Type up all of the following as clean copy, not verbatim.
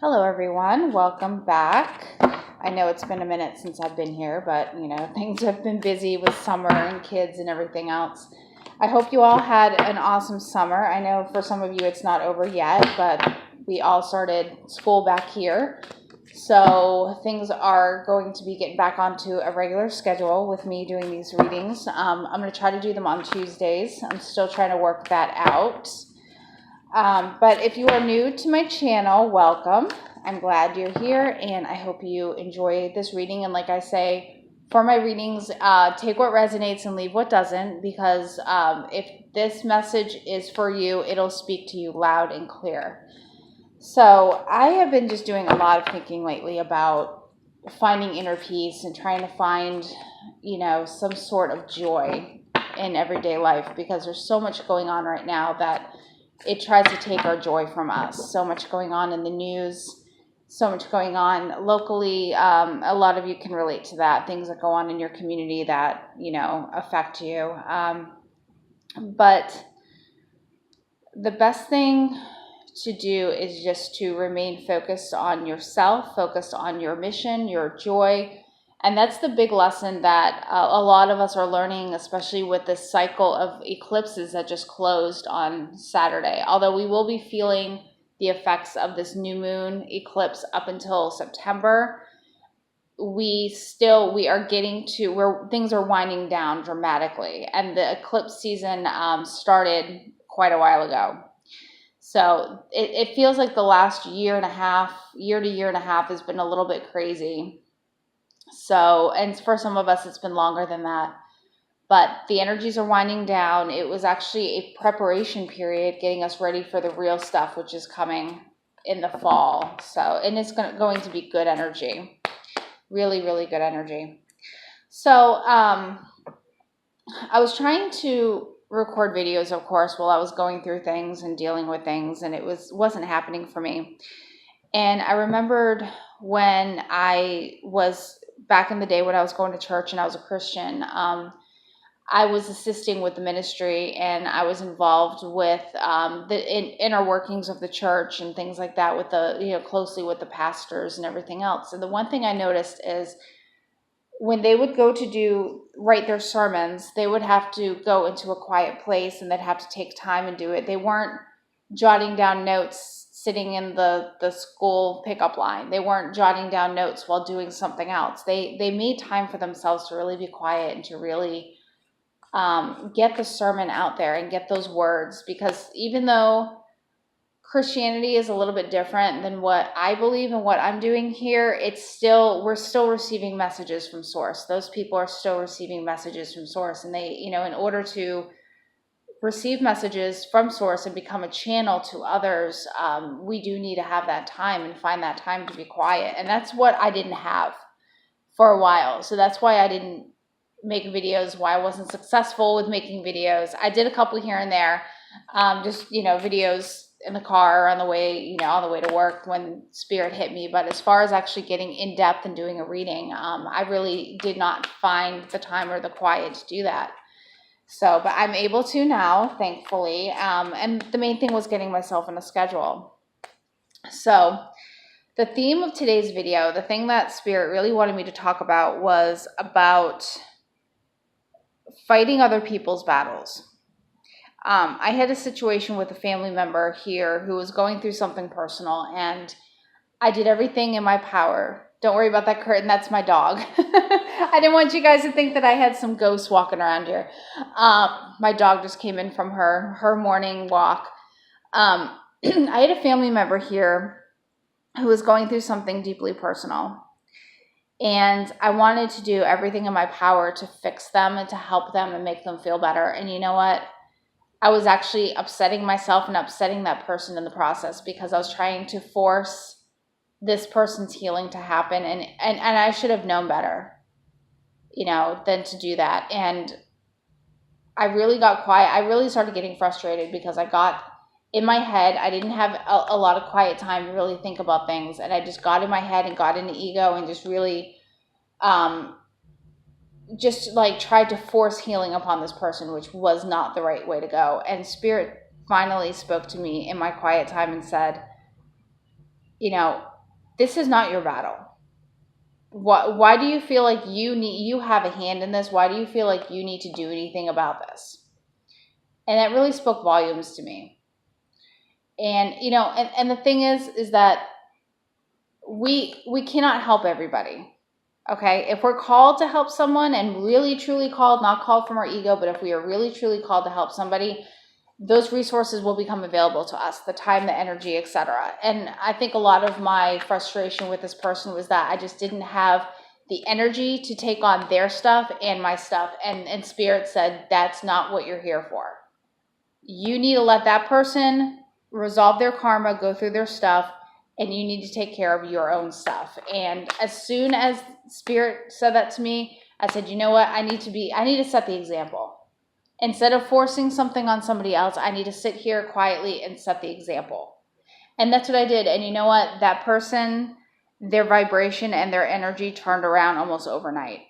Hello, everyone. Welcome back. I know it's been a minute since I've been here, but things have been busy with summer and kids and everything else. I hope you all had an awesome summer. I know for some of you it's not over yet, but we all started school back here. So things are going to be getting back onto a regular schedule with me doing these readings. I'm going to try to do them on Tuesdays. I'm still trying to work that out. But if you are new to my channel, welcome. I'm glad you're here, and I hope you enjoy this reading. And like I say, for my readings, take what resonates and leave what doesn't, because if this message is for you, it'll speak to you loud and clear. So I have been just doing a lot of thinking lately about finding inner peace and trying to find, some sort of joy in everyday life, because there's so much going on right now that it tries to take our joy from us. So much going on in the news, so much going on locally. A lot of you can relate to that, things that go on in your community that, affect you. But the best thing to do is just to remain focused on yourself, focused on your mission, your joy. And that's the big lesson that a lot of us are learning, especially with this cycle of eclipses that just closed on Saturday. Although we will be feeling the effects of this new moon eclipse up until September, we are getting to where things are winding down dramatically. And the eclipse season started quite a while ago. So it feels like the last year to year and a half has been a little bit crazy. So, and for some of us, it's been longer than that. But the energies are winding down. It was actually a preparation period getting us ready for the real stuff, which is coming in the fall. So, and it's going to be good energy. Really, really good energy. So, I was trying to record videos, of course, while I was going through things and dealing with things, and it wasn't happening for me. And I remembered when I was back in the day when I was going to church and I was a Christian, I was assisting with the ministry, and I was involved with the inner workings of the church and things like that, with closely with the pastors and everything else. And the one thing I noticed is when they would go to write their sermons, they would have to go into a quiet place and they'd have to take time and do it. They weren't jotting down notes sitting in the school pickup line. They weren't jotting down notes while doing something else. They made time for themselves to really be quiet and to really get the sermon out there and get those words. Because even though Christianity is a little bit different than what I believe and what I'm doing here, we're still receiving messages from source. Those people are still receiving messages from source, and they, in order to receive messages from source and become a channel to others, we do need to have that time and find that time to be quiet. And that's what I didn't have for a while. So that's why I didn't make videos, why I wasn't successful with making videos. I did a couple here and there, just, videos in the car on the way to work when spirit hit me. But as far as actually getting in depth and doing a reading, I really did not find the time or the quiet to do that. So, but I'm able to now, thankfully. And the main thing was getting myself in a schedule. So the theme of today's video, the thing that Spirit really wanted me to talk about, was about fighting other people's battles. I had a situation with a family member here who was going through something personal, and I did everything in my power. Don't worry about that curtain. That's my dog. I didn't want you guys to think that I had some ghosts walking around here. My dog just came in from her morning walk. I had a family member here who was going through something deeply personal. And I wanted to do everything in my power to fix them and to help them and make them feel better. And you know what? I was actually upsetting myself and upsetting that person in the process, because I was trying to force this person's healing to happen. And I should have known better, than to do that. And I really got quiet. I really started getting frustrated because I got in my head. I didn't have a lot of quiet time to really think about things. And I just got in my head and got into ego and just really just like tried to force healing upon this person, which was not the right way to go. And Spirit finally spoke to me in my quiet time and said, you know, this is not your battle. Why do you feel like you have a hand in this? Why do you feel like you need to do anything about this? And that really spoke volumes to me. And, and the thing is that we cannot help everybody. Okay. If we're called to help someone and really truly called, not called from our ego, but if we are really truly called to help somebody, those resources will become available to us, the time, the energy, etc. And I think a lot of my frustration with this person was that I just didn't have the energy to take on their stuff and my stuff. And Spirit said, that's not what you're here for. You need to let that person resolve their karma, go through their stuff, and you need to take care of your own stuff. And as soon as Spirit said that to me, I said, you know what? I need to set the example. Instead of forcing something on somebody else, I need to sit here quietly and set the example. And that's what I did. And you know what? That person, their vibration and their energy turned around almost overnight.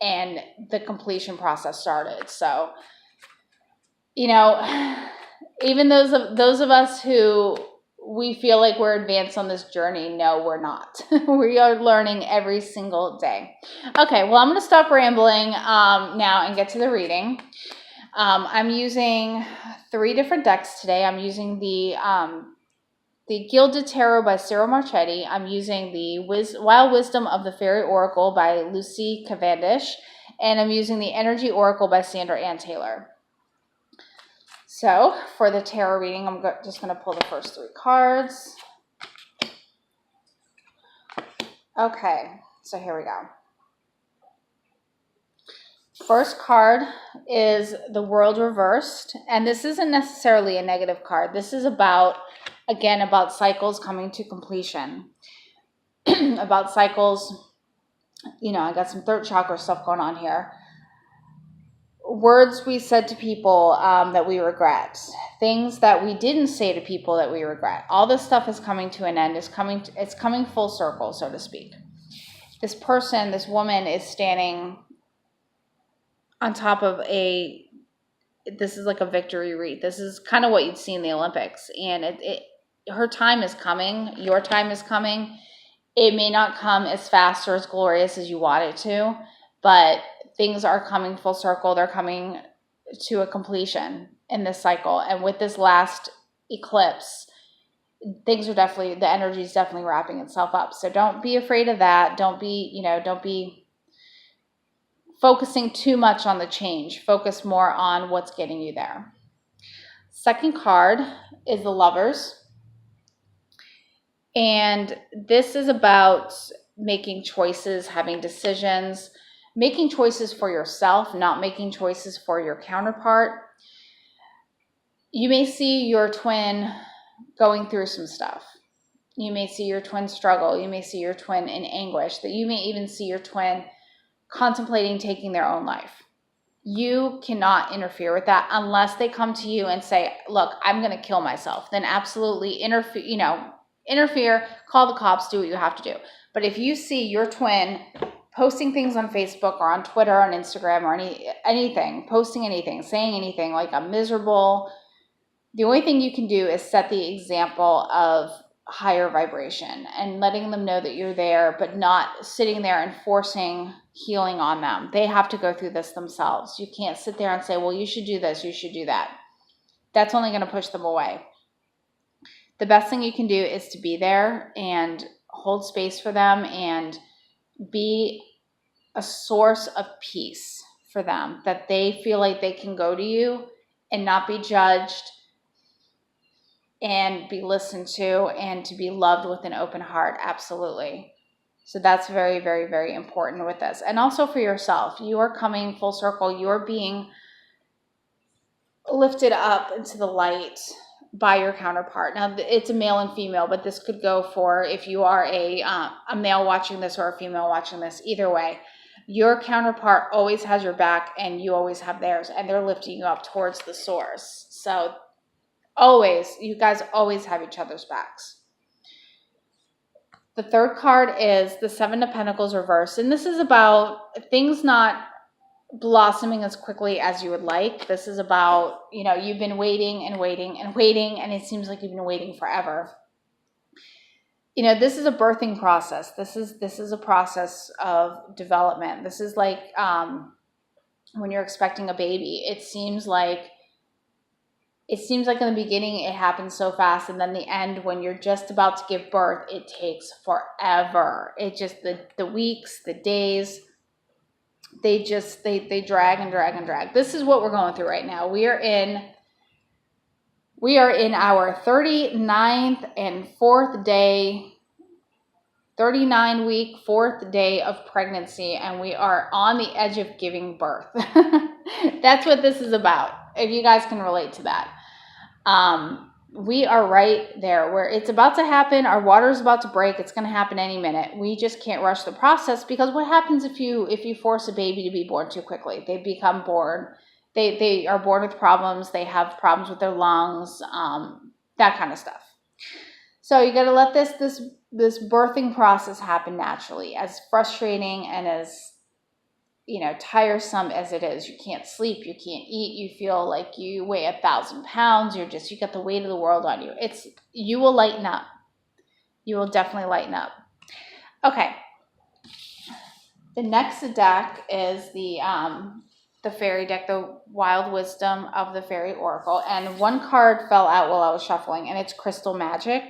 And the completion process started. So, even those of us who we feel like we're advanced on this journey, no, we're not. We are learning every single day. Okay, well, I'm going to stop rambling now and get to the reading. I'm using 3 different decks today. I'm using the Gilded Tarot by Cyril Marchetti. I'm using the Wild Wisdom of the Fairy Oracle by Lucy Cavendish. And I'm using the Energy Oracle by Sandra Ann Taylor. So for the tarot reading, I'm just going to pull the first 3 cards. Okay, so here we go. First card is the World Reversed, and this isn't necessarily a negative card. This is about cycles coming to completion. About cycles, I got some throat chakra stuff going on here. Words we said to people that we regret, things that we didn't say to people that we regret. All this stuff is coming to an end. It's coming full circle, so to speak. This person, this woman, is standing on top of this is like a victory wreath. This is kind of what you'd see in the Olympics. And her time is coming. Your time is coming. It may not come as fast or as glorious as you want it to, but things are coming full circle. They're coming to a completion in this cycle. And with this last eclipse, the energy is definitely wrapping itself up. So don't be afraid of that. Don't be focusing too much on the change. Focus more on what's getting you there. Second card is the Lovers. And this is about making choices, having decisions, making choices for yourself, not making choices for your counterpart. You may see your twin going through some stuff. You may see your twin struggle. You may see your twin in anguish. That you may even see your twin contemplating taking their own life. You cannot interfere with that unless they come to you and say, look, I'm going to kill myself. Then absolutely interfere, call the cops, do what you have to do. But if you see your twin posting things on Facebook or on Twitter, on Instagram, or anything, posting anything, saying anything like I'm miserable, the only thing you can do is set the example of higher vibration and letting them know that you're there, but not sitting there and forcing healing on them. They have to go through this themselves. You can't sit there and say, well, you should do this, you should do that. That's only going to push them away. The best thing you can do is to be there and hold space for them and be a source of peace for them, that they feel like they can go to you and not be judged and be listened to and to be loved with an open heart. Absolutely. So that's very, very, very important with this. And also for yourself, you are coming full circle. You're being lifted up into the light by your counterpart. Now, it's a male and female, but this could go for if you are a male watching this or a female watching this. Either way, your counterpart always has your back and you always have theirs, and they're lifting you up towards the source. So you guys always have each other's backs. The third card is the Seven of Pentacles reversed, and this is about things not blossoming as quickly as you would like. This is about, you've been waiting and waiting and waiting, and it seems like you've been waiting forever. this is a birthing process. This is a process of development. This is like when you're expecting a baby. It seems like in the beginning it happens so fast, and then the end, when you're just about to give birth, it takes forever. It just the weeks, the days, they drag and drag and drag. This is what we're going through right now. We are in our 39th and 4th day, 39-week 4th day of pregnancy, and we are on the edge of giving birth. That's what this is about, if you guys can relate to that. We are right there where it's about to happen. Our water is about to break. It's going to happen any minute. We just can't rush the process, because what happens if you force a baby to be born too quickly? They become born. They are born with problems. They have problems with their lungs, that kind of stuff. So you got to let this birthing process happen naturally. As frustrating and as tiresome as it is, you can't sleep, you can't eat, you feel like you weigh 1,000 pounds. You got the weight of the world on you. You will lighten up. You will definitely lighten up. Okay. The next deck is the fairy deck, the Wild Wisdom of the Fairy Oracle. And one card fell out while I was shuffling, and it's Crystal Magic.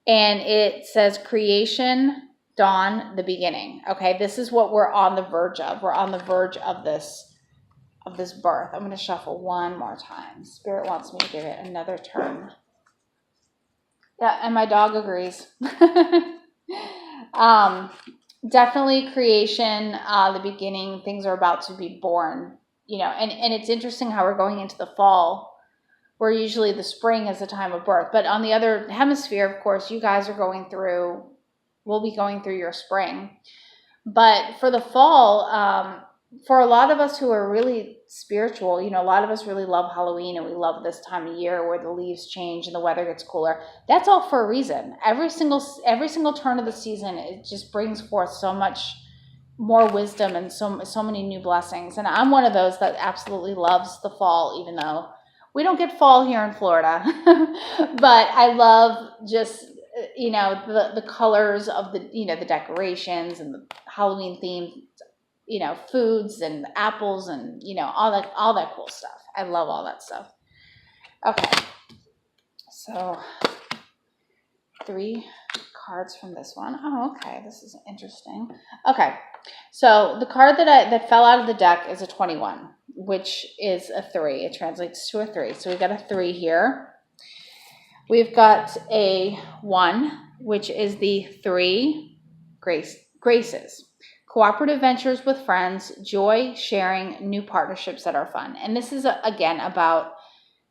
And it says creation, dawn, the beginning. Okay, this is what we're on the verge of. We're on the verge of this birth. I'm going to shuffle one more time. Spirit wants me to give it another turn. Yeah, and my dog agrees. Definitely creation, the beginning. Things are about to be born. And it's interesting how we're going into the fall, where usually the spring is the time of birth. But on the other hemisphere, of course, you guys will be going through your spring. But for the fall, for a lot of us who are really spiritual, a lot of us really love Halloween, and we love this time of year where the leaves change and the weather gets cooler. That's all for a reason. Every single turn of the season, it just brings forth so much more wisdom and so many new blessings. And I'm one of those that absolutely loves the fall, even though we don't get fall here in Florida. But I love just the colors of the decorations and the Halloween themed foods and apples and all that cool stuff. I love all that stuff. Okay, so 3 cards from this one. Oh, okay, this is interesting. Okay, so the card that fell out of the deck is a 21, which is a 3. It translates to a 3. So we've got a 3 here. We've got a 1, which is the 3 graces. Cooperative ventures with friends, joy, sharing, new partnerships that are fun. And this is, again, about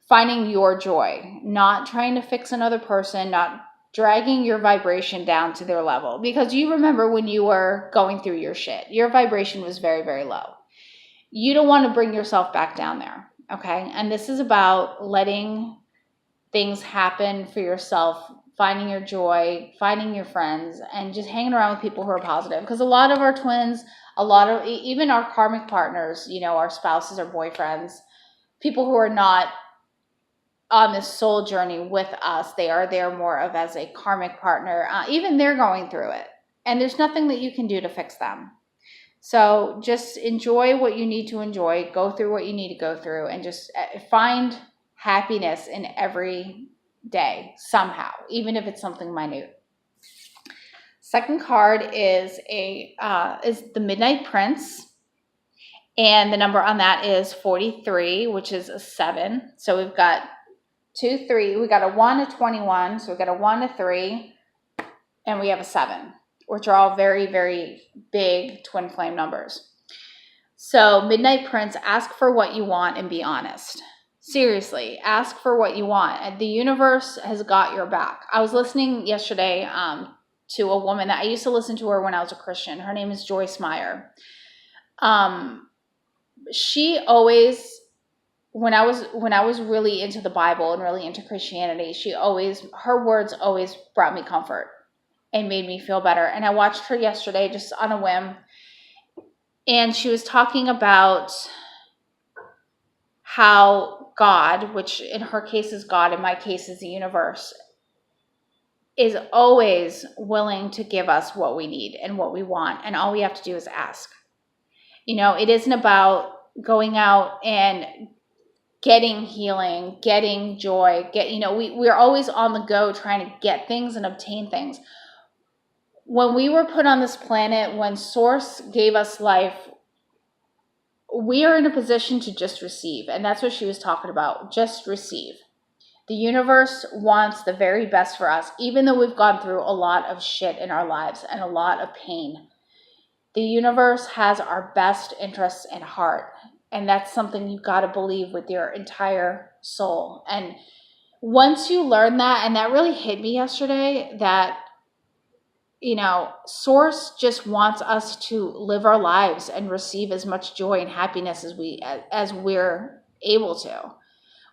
finding your joy, not trying to fix another person, not dragging your vibration down to their level. Because you remember when you were going through your shit, your vibration was very, very low. You don't want to bring yourself back down there, okay? And this is about letting things happen for yourself, finding your joy, finding your friends, and just hanging around with people who are positive. Because a lot of our twins, even our karmic partners, our spouses or boyfriends, people who are not on this soul journey with us, they are there more of as a karmic partner. Even they're going through it. And there's nothing that you can do to fix them. So just enjoy what you need to enjoy, go through what you need to go through, and just find happiness in every day somehow, even if it's something minute. Second card is the Midnight Prince, and the number on that is 43, which is a 7. So we've got 2, 3. We got a 1, a 21. So we've got a 1, a 3, and we have a 7, which are all very, very big twin flame numbers. So Midnight Prince, ask for what you want and be honest. Seriously, ask for what you want. The universe has got your back. I was listening yesterday to a woman that I used to listen to her when I was a Christian. Her name is Joyce Meyer. She always, when I was really into the Bible and really into Christianity, her words always brought me comfort and made me feel better. And I watched her yesterday just on a whim, and she was talking about how God, which in her case is God, in my case is the universe, is always willing to give us what we need and what we want. And all we have to do is ask. It isn't about going out and getting healing, getting joy, we're always on the go trying to get things and obtain things. When we were put on this planet, when Source gave us life, we are in a position to just receive. And that's what she was talking about. Just receive. The universe wants the very best for us, even though we've gone through a lot of shit in our lives and a lot of pain. The universe has our best interests in heart. And that's something you've got to believe with your entire soul. And once you learn that, and that really hit me yesterday, that, Source just wants us to live our lives and receive as much joy and happiness as we're able to.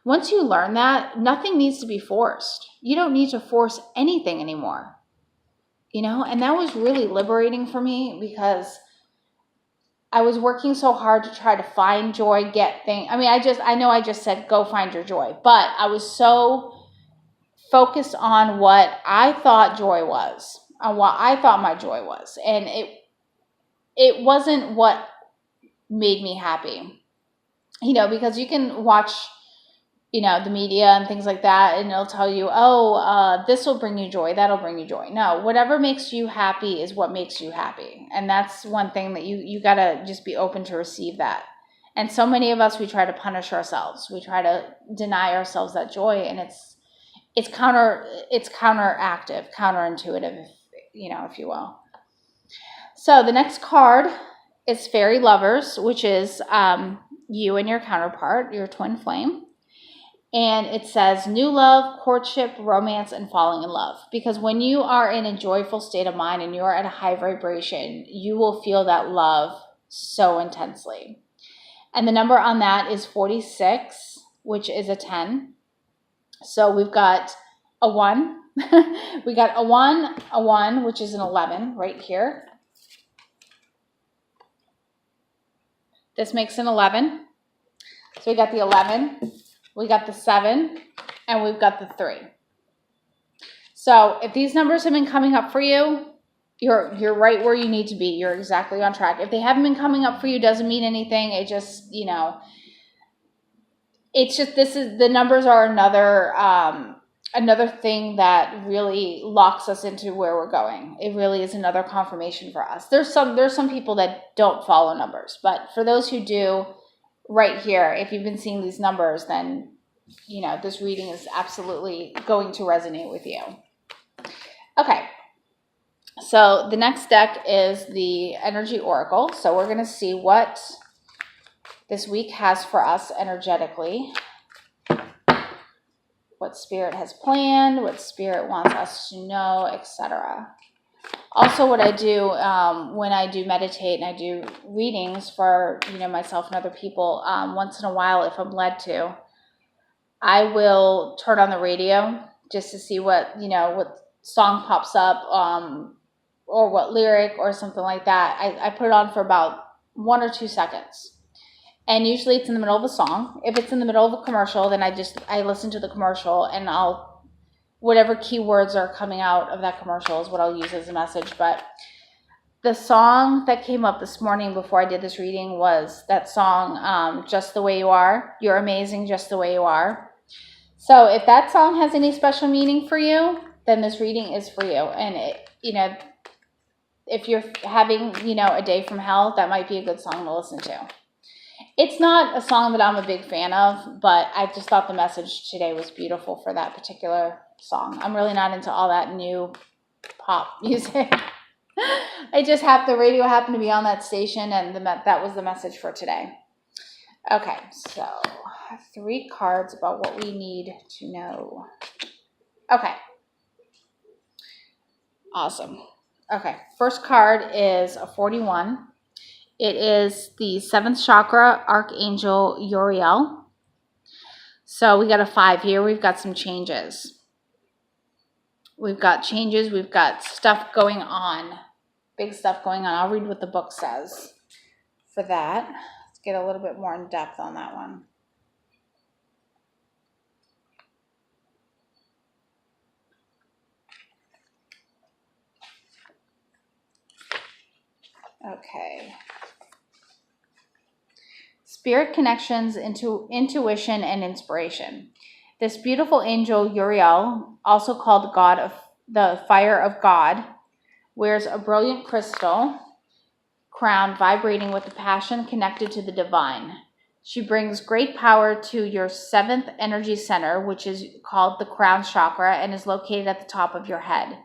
Once you learn that, nothing needs to be forced. You don't need to force anything anymore. And that was really liberating for me, because I was working so hard to try to find joy, get things. I know I just said, go find your joy, but I was so focused on what I thought joy was, on what I thought my joy was. And it wasn't what made me happy, because you can watch, the media and things like that, and it'll tell you, this will bring you joy, that'll bring you joy. No, whatever makes you happy is what makes you happy. And that's one thing that you gotta just be open to receive that. And so many of us, we try to punish ourselves. We try to deny ourselves that joy, and it's counteractive, counterintuitive, if you will. So the next card is Fairy Lovers, which is you and your counterpart, your twin flame. And it says new love, courtship, romance, and falling in love. Because when you are in a joyful state of mind and you are at a high vibration, you will feel that love so intensely. And the number on that is 46, which is a 10. So we've got a 1. We got a 1, which is an 11 right here. This makes an 11. So we got the 11. We got the 7, and we've got the 3. So if these numbers have been coming up for you, you're right where you need to be. You're exactly on track. If they haven't been coming up for you, doesn't mean anything. It just, it's just, the numbers are another thing that really locks us into where we're going. It really is another confirmation for us. There's some people that don't follow numbers, but for those who do, right here, if you've been seeing these numbers, then this reading is absolutely going to resonate with you. Okay, so the next deck is the Energy Oracle. So we're going to see what this week has for us energetically, what Spirit has planned, what Spirit wants us to know, etc. Also, what I do when I do meditate and I do readings for myself and other people, once in a while, if I'm led to, I will turn on the radio just to see what song pops up, or what lyric or something like that. I put it on for about 1 or 2 seconds, and usually it's in the middle of a song. If it's in the middle of a commercial, then I listen to the commercial, and whatever keywords are coming out of that commercial is what I'll use as a message. But the song that came up this morning before I did this reading was that song, Just the Way You Are. You're amazing just the way you are. So if that song has any special meaning for you, then this reading is for you. And if you're having, a day from hell, that might be a good song to listen to. It's not a song that I'm a big fan of, but I just thought the message today was beautiful for that particular song. I'm really not into all that new pop music. The radio happened to be on that station, and that was the message for today. Okay, so 3 cards about what we need to know. Okay. Awesome. Okay, first card is a 41. It is the 7th chakra, Archangel Uriel. So we got a 5 here. We've got some changes. We've got changes. We've got stuff going on. Big stuff going on. I'll read what the book says for that. Let's get a little bit more in depth on that one. Okay. Spirit connections into intuition and inspiration. This beautiful angel, Uriel, also called God of the Fire of God, wears a brilliant crystal crown vibrating with the passion connected to the divine. She brings great power to your seventh energy center, which is called the crown chakra and is located at the top of your head.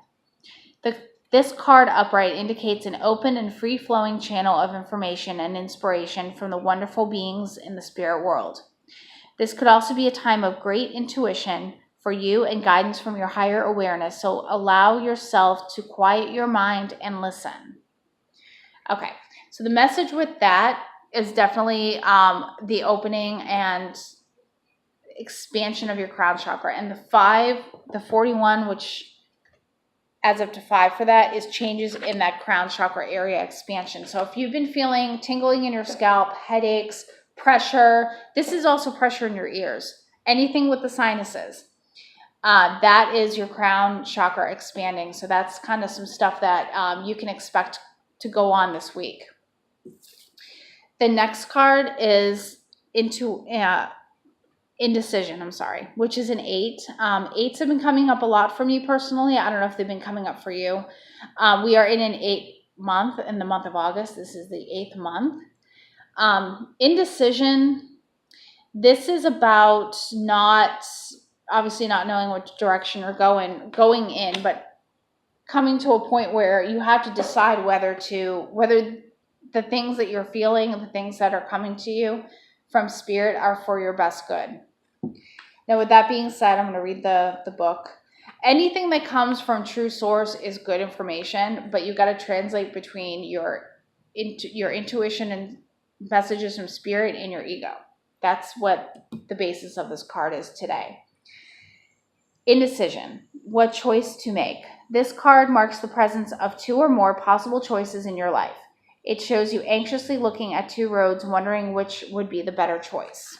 This card upright indicates an open and free-flowing channel of information and inspiration from the wonderful beings in the spirit world. This could also be a time of great intuition for you and guidance from your higher awareness, so allow yourself to quiet your mind and listen. Okay, so the message with that is definitely the opening and expansion of your crown chakra. And the 41, which adds up to 5 for that, is changes in that crown chakra area expansion. So if you've been feeling tingling in your scalp, headaches, pressure, this is also pressure in your ears, anything with the sinuses, that is your crown chakra expanding. So that's kind of some stuff that you can expect to go on this week. The next card is indecision, which is an 8. 8s have been coming up a lot for me personally. I don't know if they've been coming up for you. We are in an 8th month, in the month of August. This is the 8th month. Indecision, this is about obviously not knowing which direction you're going in, but coming to a point where you have to decide whether the things that you're feeling and the things that are coming to you from spirit are for your best good. Now, with that being said, I'm going to read the book. Anything that comes from true source is good information, but you got to translate between your intuition and messages from spirit and your ego. That's what the basis of this card is today. Indecision. What choice to make? This card marks the presence of 2 or more possible choices in your life. It shows you anxiously looking at 2 roads, wondering which would be the better choice.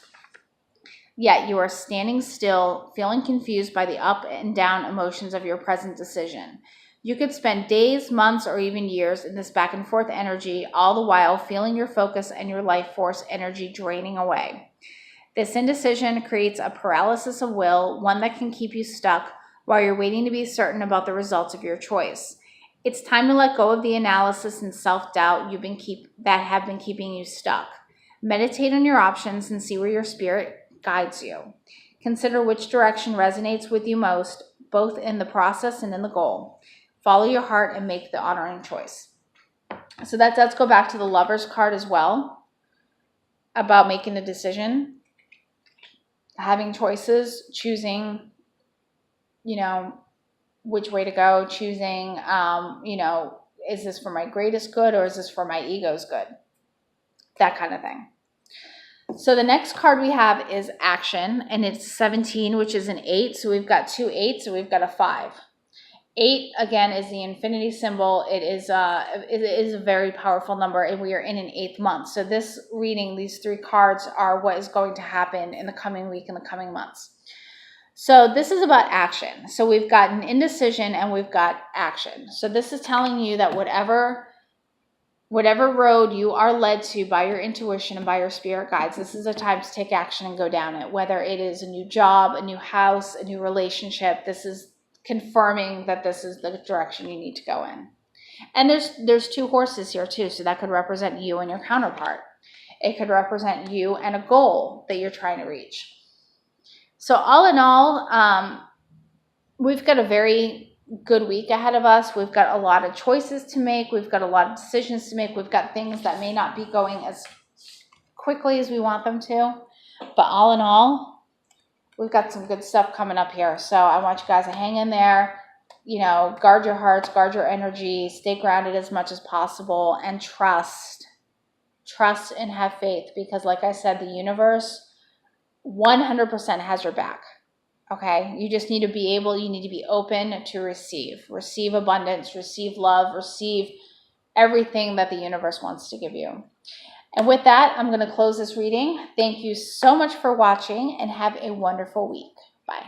Yet you are standing still, feeling confused by the up and down emotions of your present decision. You could spend days, months, or even years in this back and forth energy, all the while feeling your focus and your life force energy draining away. This indecision creates a paralysis of will, one that can keep you stuck while you're waiting to be certain about the results of your choice. It's time to let go of the analysis and self-doubt that have been keeping you stuck. Meditate on your options and see where your spirit guides you. Consider which direction resonates with you most, both in the process and in the goal. Follow your heart and make the honoring choice. So that does go back to the Lover's card as well, about making a decision, having choices, choosing, which way to go, choosing, is this for my greatest good or is this for my ego's good? That kind of thing. So the next card we have is action, and it's 17, which is an 8. So we've got 2 8s, so we've got a 5. 8, again, is the infinity symbol. It is a very powerful number, and we are in an 8th month. So this reading, these 3 cards, are what is going to happen in the coming week and the coming months. So this is about action. So we've got an indecision and we've got action. So this is telling you that whatever road you are led to by your intuition and by your spirit guides, this is a time to take action and go down it. Whether it is a new job, a new house, a new relationship, this is confirming that this is the direction you need to go in. And there's 2 horses here too, so that could represent you and your counterpart. It could represent you and a goal that you're trying to reach. So all in all, we've got a very good week ahead of us. We've got a lot of choices to make. We've got a lot of decisions to make. We've got things that may not be going as quickly as we want them to. But all in all, we've got some good stuff coming up here. So I want you guys to hang in there. Guard your hearts, guard your energy, stay grounded as much as possible, and trust and have faith, because like I said, the universe 100% has your back. Okay, you just need to be open to receive abundance, receive love, receive everything that the universe wants to give you. And with that, I'm going to close this reading. Thank you so much for watching and have a wonderful week. Bye.